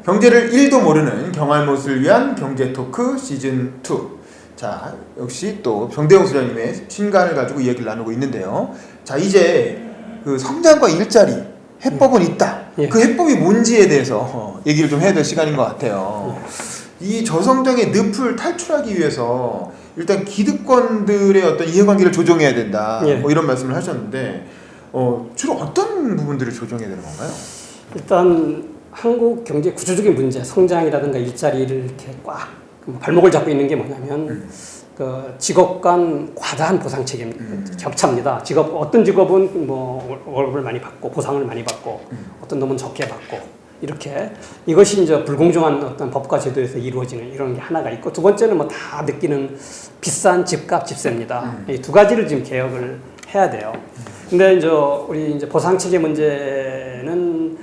경제를 1도 모르는 경알못을 위한 경제 토크 시즌 2. 자, 역시 또 정대용 소장님의 신간을 가지고 이야기를 나누고 있는데요. 자, 이제 그 성장과 일자리 해법은 있다. 예. 그 해법이 뭔지에 대해서 얘기를 좀 해야 될 시간인 것 같아요. 이 저성장의 늪을 탈출하기 위해서 일단 기득권들의 어떤 이해관계를 조정해야 된다. 예. 뭐 이런 말씀을 하셨는데 주로 어떤 부분들을 조정해야 되는 건가요? 일단 한국 경제 구조적인 문제, 성장이라든가 일자리를 이렇게 꽉 발목을 잡고 있는 게 뭐냐면 그 직업 간 과다한 보상 책임 격차입니다. 어떤 직업은 뭐 월급을 많이 받고 보상을 많이 받고 어떤 놈은 적게 받고 이렇게 이것이 이제 불공정한 어떤 법과 제도에서 이루어지는 이런 게 하나가 있고, 두 번째는 뭐 다 느끼는 비싼 집값 집세입니다. 이 두 가지를 지금 개혁을 해야 돼요. 근데 이제 우리 이제 보상 체계 문제는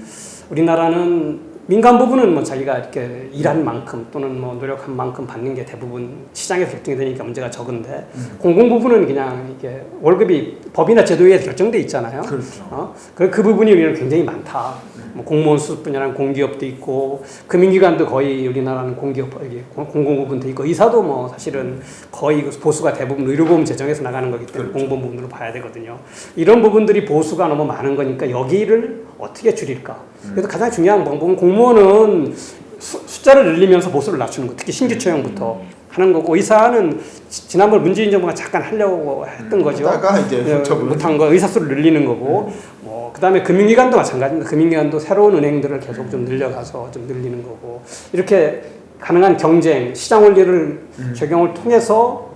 우리나라는 민간 부분은 뭐 자기가 이렇게 일한 만큼 또는 뭐 노력한 만큼 받는 게 대부분 시장에서 결정이 되니까 문제가 적은데, 공공 부분은 그냥 이게 월급이 법이나 제도에 의해 결정돼 있잖아요. 그렇죠. 그 부분이 우리는 굉장히 많다. 뭐 공무원 수준뿐이 아니라 공기업도 있고, 금융기관도 거의 우리나라는 공기업, 공공 부분도 있고, 의사도 뭐 사실은 거의 보수가 대부분 의료보험 재정에서 나가는 거기 때문에 그렇죠. 공무원 부분으로 봐야 되거든요. 이런 부분들이 보수가 너무 많은 거니까 여기를 어떻게 줄일까? 그래서 가장 중요한 방법은 공무원은 숫자를 늘리면서 보수를 낮추는 거, 특히 신규 채용부터 하는 거고, 의사는 지난번 문재인 정부가 잠깐 하려고 했던 거죠. 하다가 이제 못한 거, 의사 수를 늘리는 거고, 뭐 그다음에 금융기관도 마찬가지입니다. 금융기관도 새로운 은행들을 계속 좀 늘려가서 좀 늘리는 거고, 이렇게 가능한 경쟁, 시장 원리를 적용을 통해서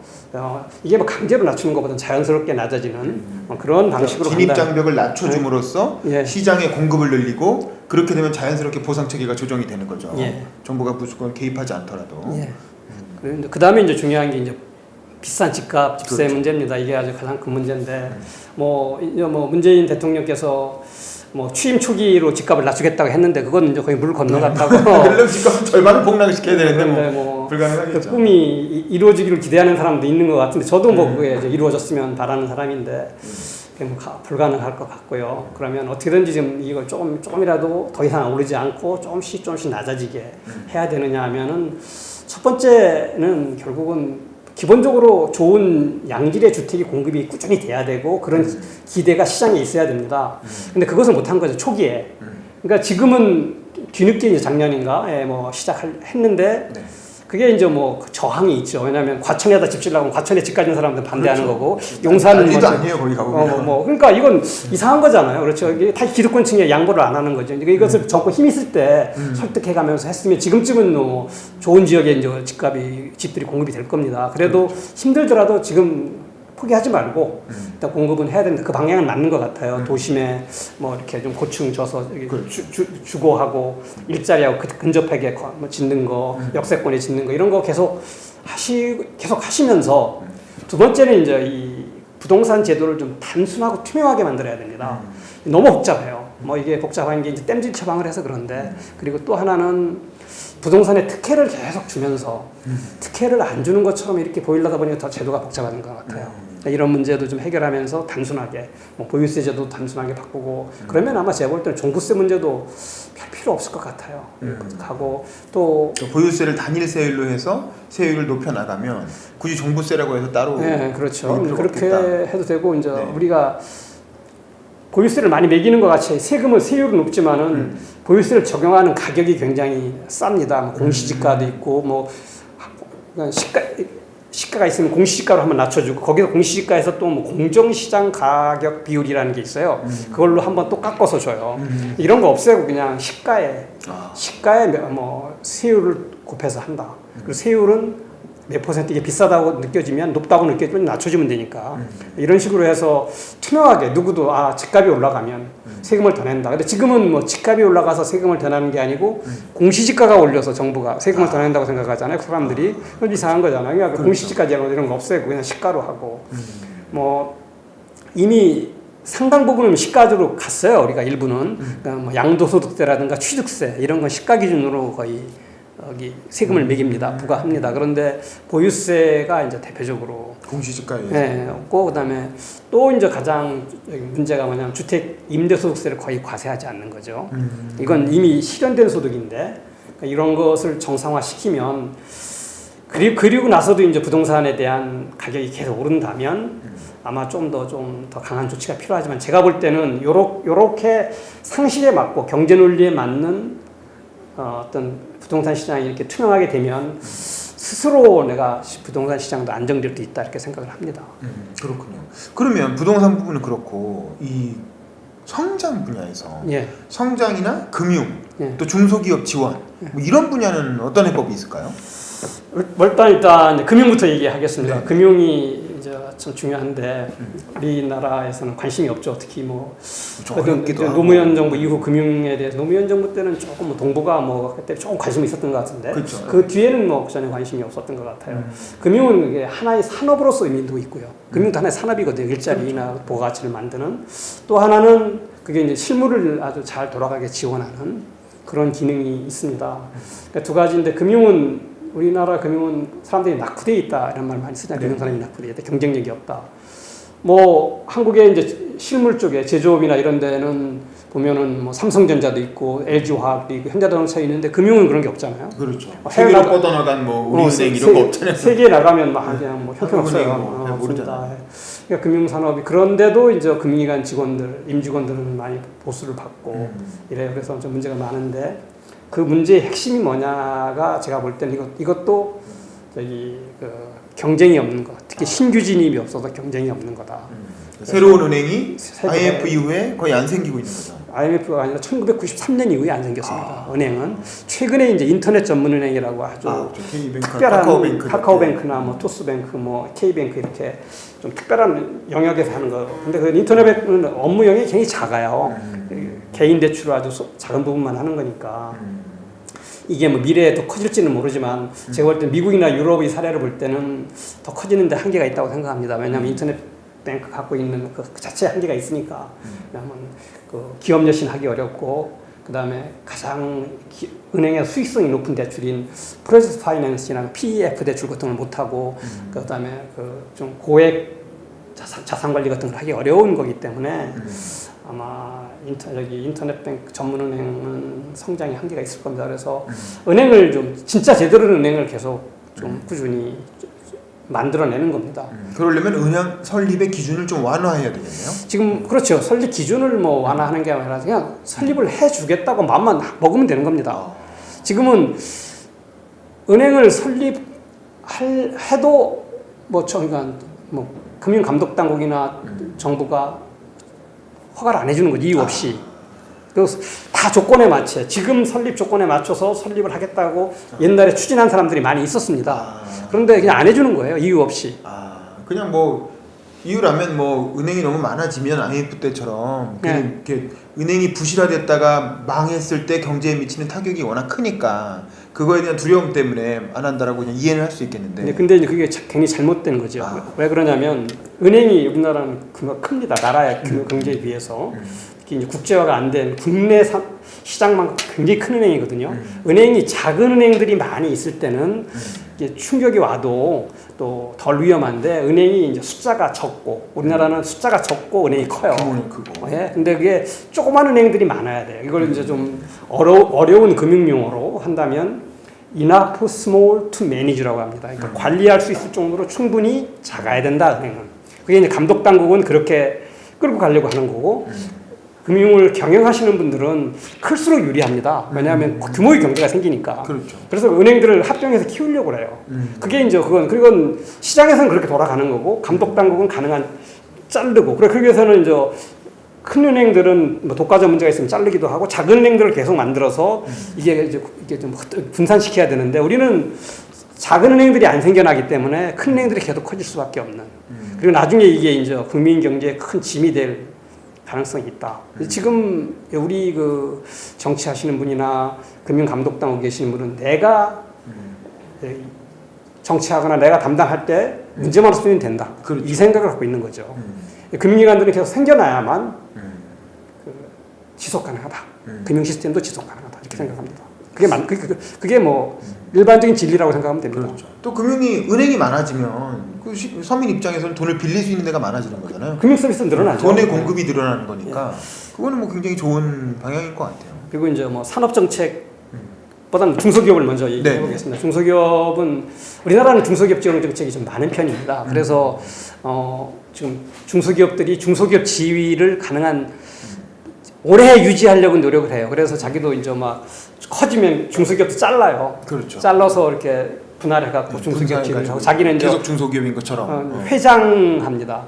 이게 뭐 강제로 낮추는 것보다는 자연스럽게 낮아지는 그런 방식으로 진입 장벽을 낮춰줌으로써 예. 시장의 공급을 늘리고, 그렇게 되면 자연스럽게 보상 체계가 조정이 되는 거죠. 예. 정부가 무조건 개입하지 않더라도. 예. 그 다음에 이제 중요한 게 이제 비싼 집값 집세 그렇죠. 문제입니다. 이게 아주 가장 큰 문제인데, 뭐 문재인 대통령께서 뭐 취임 초기로 집값을 낮추겠다고 했는데 그건 이제 거의 물 건너갔다고. 그러려면 집값 절반은 폭락시켜야 되는데 뭐 불가능하겠죠. 그 꿈이 이루어지기를 기대하는 사람도 있는 것 같은데, 저도 뭐 그게 이제 이루어졌으면 바라는 사람인데 그게 뭐 불가능할 것 같고요. 그러면 어떻게든지 지금 이걸 조금이라도 더 이상 오르지 않고 조금씩 낮아지게 해야 되느냐 하면은, 첫 번째는 결국은 기본적으로 좋은 양질의 주택이 공급이 꾸준히 돼야 되고, 그런 기대가 시장에 있어야 됩니다. 근데 그것을 못한 거죠, 초기에. 그러니까 지금은 뒤늦게 이제 작년인가에 뭐 시작했는데, 네. 그게 이제 뭐 저항이 있죠. 왜냐하면 과천에다 집 지으려고 하면 과천에 집 가진 사람들 반대하는 그렇죠. 거고, 용산은 난리도 아니에요, 거기 가보면. 그러니까 이건 이상한 거잖아요. 그렇죠. 이게 다 기득권층에 양보를 안 하는 거죠. 그러니까 이것을 정권 힘 있을 때 설득해가면서 했으면 지금쯤은 뭐 좋은 지역에 이제 집들이 공급이 될 겁니다. 그래도 힘들더라도 지금 포기하지 말고 일단 공급은 해야 된다. 그 방향은 맞는 것 같아요. 도심에 뭐 이렇게 좀 고층 져서 주거하고 일자리하고 근접하게 뭐 짓는 거, 역세권에 짓는 거, 이런 거 계속 하시면서, 두 번째는 이제 이 부동산 제도를 좀 단순하고 투명하게 만들어야 됩니다. 너무 복잡해요. 뭐 이게 복잡한 게 이제 땜질 처방을 해서 그런데, 그리고 또 하나는 부동산에 특혜를 계속 주면서 특혜를 안 주는 것처럼 이렇게 보이려다 보니까 더 제도가 복잡한 것 같아요. 그러니까 이런 문제도 좀 해결하면서 단순하게, 뭐 보유세 제도 단순하게 바꾸고, 그러면 아마 제가 볼 때는 종부세 문제도 별 필요 없을 것 같아요. 하고 또 보유세를 단일 세율로 해서 세율을 높여 나가면 굳이 종부세라고 해서 따로. 네, 그렇죠. 그렇게 없겠다. 해도 되고, 이제 네. 우리가 보유세를 많이 매기는 것 같이 세율은 높지만은 보유세를 적용하는 가격이 굉장히 쌉니다. 뭐 공시지가도 있고, 뭐 시가가 있으면 공시지가로 한번 낮춰주고, 거기서 공시지가에서 또 뭐 공정시장 가격 비율이라는 게 있어요. 그걸로 한번 또 깎아서 줘요. 이런 거 없애고 그냥 시가에 뭐 세율을 곱해서 한다. 그리고 세율은 몇 퍼센트 이게 비싸다고 느껴지면, 높다고 느껴지면 낮춰주면 되니까, 이런 식으로 해서 투명하게 누구도 집값이 올라가면 세금을 더 낸다. 근데 지금은 뭐 집값이 올라가서 세금을 더 내는 게 아니고 공시지가가 올려서 정부가 세금을 더 낸다고 생각하잖아요, 사람들이. 그건 이상한 거잖아요. 그러니까 그렇죠. 공시지가 이런 거 없애고 그냥 시가로 하고, 뭐 이미 상당 부분은 시가로 갔어요. 우리가 일부는 그러니까 뭐 양도소득세라든가 취득세 이런 건 시가 기준으로 거의 여기 세금을 매깁니다. 부과합니다. 그런데 보유세가 이제 대표적으로 공시지가에 없고, 그다음에 또 이제 가장 문제가 뭐냐면 주택 임대소득세를 거의 과세하지 않는 거죠. 이건 이미 실현된 소득인데 그러니까 이런 것을 정상화시키면 그리고 나서도 이제 부동산에 대한 가격이 계속 오른다면 아마 좀 더 강한 조치가 필요하지만 제가 볼 때는 요렇게 상식에 맞고 경제 논리에 맞는 어떤 부동산 시장이 이렇게 투명하게 되면 스스로 내가 부동산 시장도 안정될 수 있다 이렇게 생각을 합니다. 그렇군요. 그러면 부동산 부분은 그렇고 이 성장 분야에서 예. 성장이나 금융 예. 또 중소기업 지원 뭐 이런 분야는 어떤 해법이 있을까요? 일단 금융부터 얘기하겠습니다. 네. 금융이 이제 참 중요한데 우리나라에서는 관심이 없죠. 특히 뭐 노무현 정부 이후 금융에 대해서 노무현 정부 때는 조금 뭐 동부가 뭐 그때 조금 관심이 있었던 것 같은데 그렇죠. 그 뒤에는 뭐 전혀 관심이 없었던 것 같아요. 금융은 이게 하나의 산업으로서 의미도 있고요. 금융도 하나의 산업이거든요. 일자리나 그렇죠. 부가가치를 만드는 또 하나는 그게 이제 실물을 아주 잘 돌아가게 지원하는 그런 기능이 있습니다. 그러니까 두 가지인데 금융은 우리나라 금융은 사람들이 낙후되어 있다 이런 말 많이 쓰잖아요. 금융 사람이 낙후되어 있다, 경쟁력이 없다. 뭐 한국의 이제 실물 쪽에 제조업이나 이런 데는 보면은 뭐 삼성전자도 있고 LG화학도 있고 현대자동차 있는데 금융은 그런 게 없잖아요. 그렇죠. 해외 세계로 뻗어나간 뭐 우리은행 이런 거 없잖아요. 세계에 나가면 막 그냥 뭐 형편없어요. 모르잖아요. 그러니까 금융 산업이 그런데도 이제 금융기관 직원들, 임직원들은 많이 보수를 받고 이래요. 그래서 좀 문제가 많은데. 그 문제의 핵심이 뭐냐가 제가 볼 때는 이것도 저기 그 경쟁이 없는 것, 특히 신규 진입이 없어서 경쟁이 없는 거다. 새로운 은행이 IMF 이후에 거의 안 생기고 있는 거죠. IMF가 아니라 1993년 이후에 안 생겼습니다. 은행은 최근에 이제 인터넷 전문 은행이라고 아주 특별한 카카오뱅크나 뭐 토스뱅크, 뭐 K뱅크 이렇게 좀 특별한 영역에서 하는 거. 근데 그 인터넷은 업무 영역이 굉장히 작아요. 개인 대출 아주 작은 부분만 하는 거니까. 이게 뭐 미래에 더 커질지는 모르지만 제가 볼 때 미국이나 유럽의 사례를 볼 때는 더 커지는데 한계가 있다고 생각합니다. 왜냐하면 인터넷 뱅크 갖고 있는 그 자체의 한계가 있으니까. 왜냐하면 그 기업 여신하기 어렵고 그 다음에 가장 은행의 수익성이 높은 대출인 프로젝트 파이낸스나 PEF 대출 같은 걸 못하고 그 다음에 그 좀 고액 자산 관리 같은 걸 하기 어려운 거기 때문에 아마 인터넷 뱅크 전문 은행은 성장의 한계가 있을 겁니다. 그래서 은행을 좀 진짜 제대로 된 은행을 계속 좀 꾸준히 만들어내는 겁니다. 그러려면 은행 설립의 기준을 좀 완화해야 되겠네요. 지금 그렇죠. 설립 기준을 뭐 완화하는 게 아니라 그냥 설립을 해주겠다고 마음만 먹으면 되는 겁니다. 지금은 은행을 설립해도 그러니까 뭐 금융감독당국이나 정부가 허가를 안 해주는 거지 이유 없이. 그래서 다 조건에 맞춰 지금 설립 조건에 맞춰서 설립을 하겠다고 옛날에 추진한 사람들이 많이 있었습니다. 그런데 그냥 안 해주는 거예요 이유 없이. 그냥 뭐 이유라면 뭐 은행이 너무 많아지면 IMF 때처럼 이렇게 은행이 부실화됐다가 망했을 때 경제에 미치는 타격이 워낙 크니까 그거에 대한 두려움 때문에 안 한다라고 그냥 이해는 할 수 있겠는데. 근데 이제 그게 굉장히 잘못된 거죠. 왜 그러냐면 은행이 우리나라는 큽니다. 나라의 경제에 비해서. 특히 이제 국제화가 안 된 국내 시장만 굉장히 큰 은행이거든요. 은행이 작은 은행들이 많이 있을 때는 이게 충격이 와도 또 덜 위험한데 은행이 이제 숫자가 적고 우리나라는 숫자가 적고 은행이 커요. 규모는 크고. 예. 근데 그게 조그만 은행들이 많아야 돼요. 이걸 이제 좀 어려운 금융 용어로 한다면 enough small to manage라고 합니다. 그러니까 관리할 수 있을 정도로 충분히 작아야 된다 은행은. 그게 이제 감독 당국은 그렇게 끌고 가려고 하는 거고. 금융을 경영하시는 분들은 클수록 유리합니다. 왜냐하면 규모의 경제가 생기니까. 그렇죠. 그래서 은행들을 합병해서 키우려고 그래요. 그게 이제 그건 시장에서는 그렇게 돌아가는 거고 감독 당국은 가능한 자르고. 그래 그렇게 해서는 이제 큰 은행들은 뭐 독과점 문제가 있으면 자르기도 하고 작은 은행들을 계속 만들어서 이게 좀 분산시켜야 되는데 우리는 작은 은행들이 안 생겨나기 때문에 큰 은행들이 계속 커질 수밖에 없는. 그리고 나중에 이게 이제 국민 경제에 큰 짐이 될 가능성이 있다. 지금 우리 그 정치하시는 분이나 금융감독당국에 계시는 분은 내가 정치하거나 내가 담당할 때 문제만 없으면 된다. 그렇죠. 이 생각을 갖고 있는 거죠. 금융기관들은 계속 생겨나야만 지속 가능하다. 금융 시스템도 지속 가능하다. 이렇게 생각합니다. 그게 뭐 일반적인 진리라고 생각하면 됩니다. 그렇죠. 또 은행이 많아지면 그 서민 입장에서는 돈을 빌릴 수 있는 데가 많아지는 거잖아요. 금융 서비스는 늘어나죠. 돈의 공급이 늘어나는 거니까 그거는 뭐 굉장히 좋은 방향인 것 같아요. 그리고 이제 뭐 산업 정책법 보다는 중소기업을 먼저 얘기해 네. 보겠습니다. 중소기업은 우리나라는 중소기업 지원 정책이 좀 많은 편입니다. 그래서 지금 중소기업들이 중소기업 지위를 가능한 오래 유지하려고 노력을 해요. 그래서 자기도 이제 막 커지면 중소기업도 잘라요. 그렇죠. 잘라서 이렇게 분할해갖고 중소기업 지위를 하고 자기는 이제 계속 중소기업인 것처럼 회장합니다.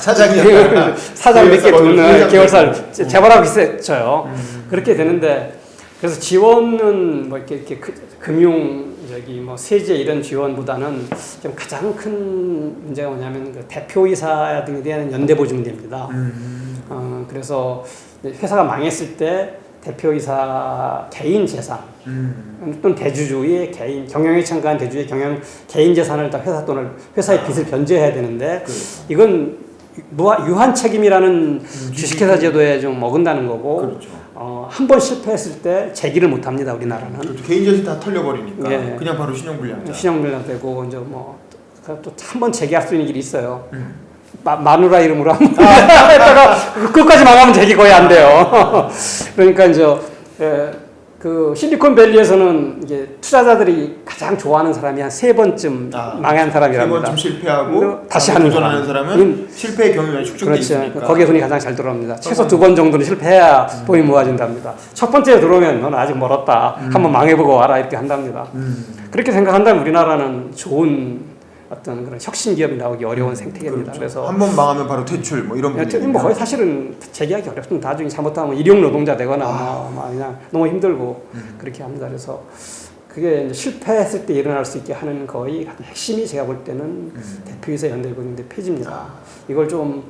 사장이요. 사장 몇 개 두는 회장 개월살 재벌하고 비슷해져요. 그렇게 되는데 그래서 지원은 뭐 이렇게 금융 뭐 세제 이런 지원보다는 좀 가장 큰 문제가 뭐냐면 그 대표이사 등에 대한 연대보증제입니다. 그래서 회사가 망했을 때 대표이사 개인 재산 또는 대주주의 개인 경영에 참가한 대주주의 개인 재산을 다 회사의 빚을 변제해야 되는데 이건 유한 책임이라는 주식회사 제도에 좀 어긋나는 거고 그렇죠. 한 번 실패했을 때 재기를 못 합니다. 우리나라는. 그렇죠. 개인 재산 다 털려버리니까 예. 그냥 바로 신용불량자. 신용불량 되고 이제 뭐 또 한 번 재기할 수 있는 길이 있어요. 마누라 이름으로 한번 했다가 끝까지 망하면 재기 거의 안 돼요. 그러니까 이제 그 실리콘밸리에서는 이게 투자자들이 가장 좋아하는 사람이 한 3번쯤 망한 사람이랍니다. 3번쯤 실패하고 다시 하는 도전하는 사람은 실패의 경우가 축적돼 그렇죠. 있으니까. 거기에 돈이 가장 잘 들어옵니다. 최소 2번 정도는 실패해야 돈이 모아진답니다. 첫 번째 들어오면 너는 아직 멀었다. 한번 망해보고 와라 이렇게 한답니다. 그렇게 생각한다면 우리나라는 좋은 어떤 그런 혁신 기업이 나오기 어려운 생태계입니다. 그렇죠. 그래서 한 번 망하면 바로 퇴출 뭐 이런 분위기. 뭐 거의 사실은 재기하기 어렵습니다. 나중에 잘못하면 일용 노동자 되거나 뭐 그냥 너무 힘들고 그렇게 합니다. 그래서 그게 이제 실패했을 때 일어날 수 있게 하는 거의 핵심이 제가 볼 때는 대표이사 연대보증제 폐지입니다. 이걸 좀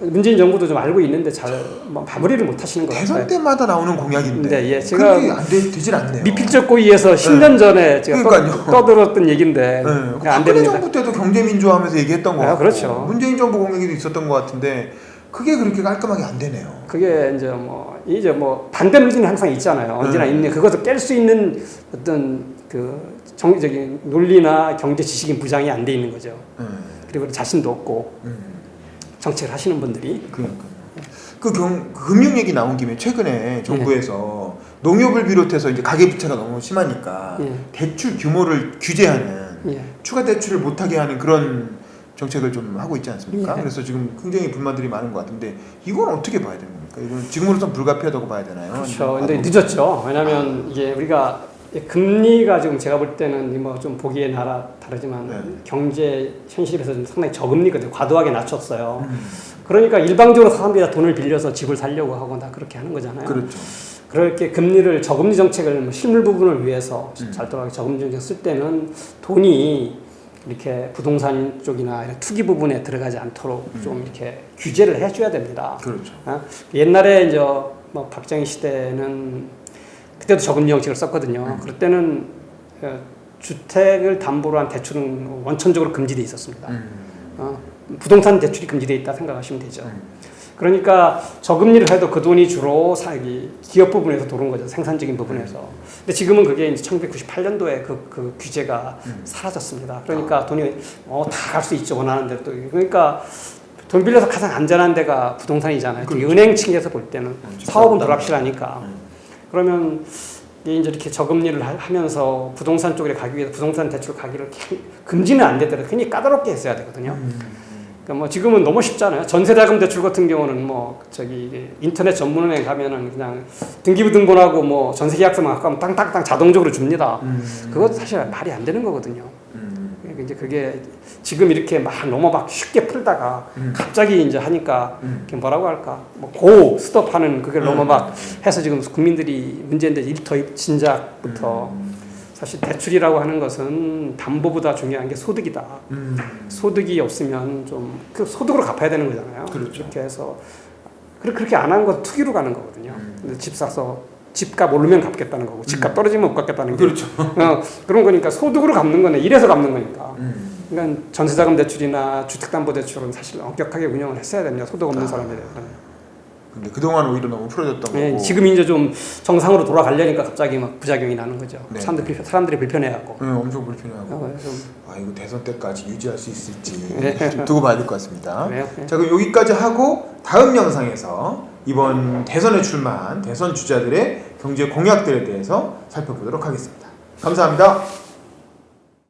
문재인 정부도 좀 알고 있는데 잘 마무리를 못 하시는 것 같아요. 대선 때마다 나오는 공약인데 네, 예, 제가 그게 되질 않네요. 미필적 고의에서 10년 전에 제가 떠들었던 얘기인데 안 됩니다. 정부 때도 경제민주화하면서 얘기했던 거 같고 그렇죠. 문재인 정부 공약에도 있었던 것 같은데 그게 그렇게 깔끔하게 안 되네요. 그게 이제 뭐 반대 논리는 항상 있잖아요. 언제나 있는 그것을 깰 수 있는 어떤 그 정의적인 논리나 경제 지식인 부장이 안 돼 있는 거죠. 그리고 자신도 없고 정책을 하시는 분들이. 그 금융 얘기 나온 김에 최근에 정부에서 농협을 비롯해서 이제 가계부채가 너무 심하니까 대출 규모를 규제하는 추가 대출을 못하게 하는 그런 정책을 좀 하고 있지 않습니까? 그래서 지금 굉장히 불만들이 많은 것 같은데 이건 어떻게 봐야 되는 겁니까? 이건 지금으로선 불가피하다고 봐야 되나요? 그렇죠. 근데 늦었죠. 왜냐하면 이게 우리가 금리가 지금 제가 볼 때는 뭐 좀 보기에 다르지만 경제 현실에서 좀 상당히 저금리거든요. 과도하게 낮췄어요. 그러니까 일방적으로 사람들이 다 돈을 빌려서 집을 살려고 하고 다 그렇게 하는 거잖아요. 그렇죠. 그렇게 금리를 저금리 정책을 실물 부분을 위해서 잘 돌아가게 저금리 정책 쓸 때는 돈이 이렇게 부동산 쪽이나 이런 투기 부분에 들어가지 않도록 좀 이렇게 규제를 해줘야 됩니다. 그렇죠. 옛날에 이제 뭐 박정희 시대는 그때도 저금리 정책을 썼거든요. 그럴 때는 주택을 담보로 한 대출은 원천적으로 금지돼 있었습니다. 부동산 대출이 금지돼 있다 생각하시면 되죠. 그러니까 저금리를 해도 그 돈이 주로 기업 부분에서 도는 거죠. 생산적인 부분에서. 근데 지금은 그게 이제 1998년도에 그 규제가 사라졌습니다. 그러니까 돈이 다 갈 수 있죠. 원하는 대로. 그러니까 돈 빌려서 가장 안전한 데가 부동산이잖아요. 그렇죠. 은행 측에서 볼 때는 사업은 불확실하니까. 그러면 이제 이렇게 저금리를 하면서 부동산 쪽에 가기 위해서 부동산 대출 가기를 금지는 안 되더라도 굉장히 까다롭게 했어야 되거든요. 그러니까 뭐 지금은 너무 쉽잖아요. 전세자금 대출 같은 경우는 뭐 인터넷 전문은행 가면은 그냥 등기부 등본하고 뭐 전세 계약서만 갖고 하면 땅땅땅 자동적으로 줍니다. 그것도 사실 말이 안 되는 거거든요. 이제 그게 지금 이렇게 너무 쉽게 풀다가 갑자기 이제 하니까 뭐라고 할까 고 스톱하는 그걸 너무 해서 지금 국민들이 문제인데 일터 진작부터 사실 대출이라고 하는 것은 담보보다 중요한 게 소득이다. 소득이 없으면 좀 그 소득으로 갚아야 되는 거잖아요. 그렇죠. 이렇게 해서 그렇게 안 하는 건 투기로 가는 거거든요. 근데 집 사서 집값 오르면 갚겠다는 거고 집값 떨어지면 못 갚겠다는 게 그렇죠. 그런 거니까 소득으로 갚는 거네. 이래서 갚는 거니까. 그러니까 전세자금 대출이나 주택담보대출은 사실 엄격하게 운영을 했어야 됩니다. 소득 없는 사람에 대해서는. 근데 그동안 오히려 너무 풀어졌던 거고. 지금 이제 좀 정상으로 돌아가려니까 갑자기 부작용이 나는 거죠. 네. 사람들이 불편해하고. 엄청 불편해하고. 이거 대선 때까지 유지할 수 있을지 좀 두고 봐야 될 것 같습니다. 그래요? 자, 그럼 여기까지 하고 다음 영상에서 이번 대선에 출마한 대선 주자들의 경제 공약들에 대해서 살펴보도록 하겠습니다. 감사합니다.